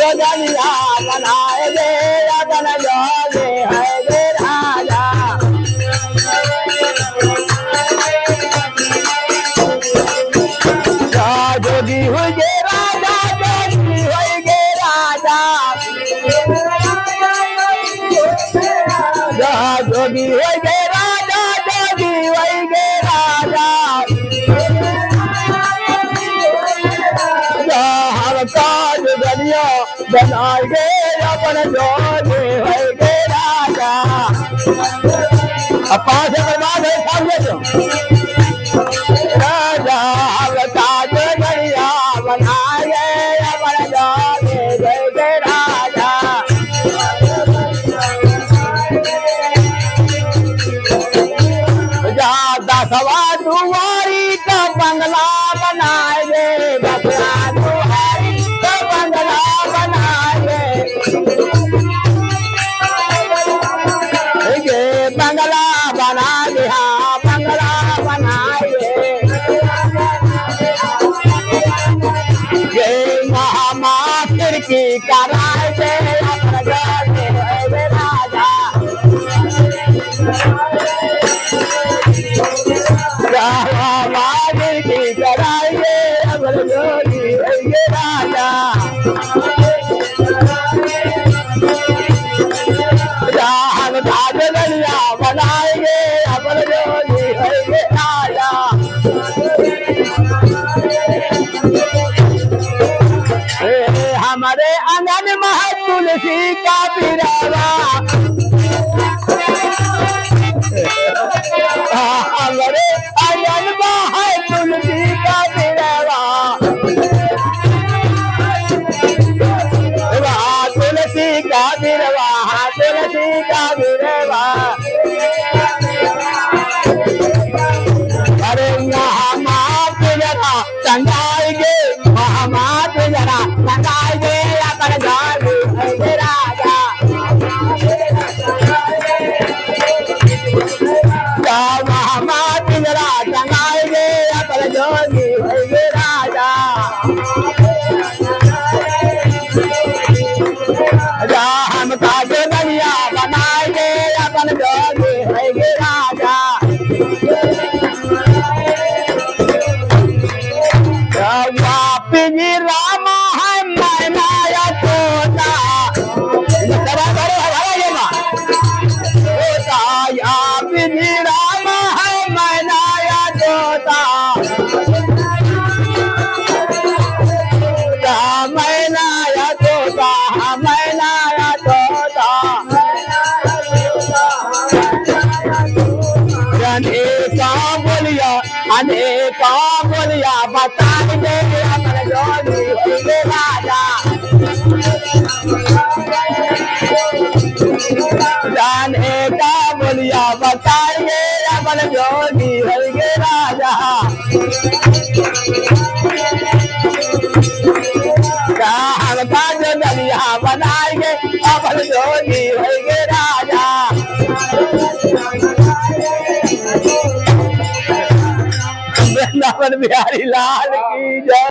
जोगिया बनाएंगे अपन जोगी है गे राजा। जोगी हुई गे राजा, जोगी हुई गे राजा, जोगी हुई गे राजा, जोगी हुई गे राजा। हम काज गलिया बनाएंगे अपन जोगी हुई गे राजा। अब 5 बर्बाद है सामने जो राजा। हम काज गलिया बनाएंगे अपन जोगी हुई गे राजा। दसवा दुआरी का बंगला बनाएंगे, दसवा दुआरी का बंगला बनाएंगे। ये बंगला बना दिया, बंगला बनाएंगे। ये महामात्र की कराएंगे अपन जोगी है राजा। महामात्र की कराएंगे अपन जोगी है राजा। हम काज गलिया बनाएंगे अपन जोगी है राजा। हमारे आंगन में है तुलसी का बिरावा, हमारे आंगन में है तुलसी का बिरावा। तुलसी का बिरवा, तुलसी का बिरवा। अरे यहाँ मात जरा टंगाएंगे, महामात जरा टंगाएंगे अपन जोगी है राजा। महामात जरा टंगाएंगे अपन जोगी है राजा। हम काज गलिया बनाएंगे अपन जोगी है राजा। पिंजी राम है मैना या तोता, या पिंजी राम है मैना या तोता। मैना या तोता, मैना या तोता। अनेका बोलिया, अनेका बोलिया बताएंगे अपन जोगी है राजा। अनेका बोलिया बताएंगे अपन जोगी है राजा। हम काज गलिया बनाएंगे अपन जोगी है राजा। वृंदावन बिहारी लाल की जय।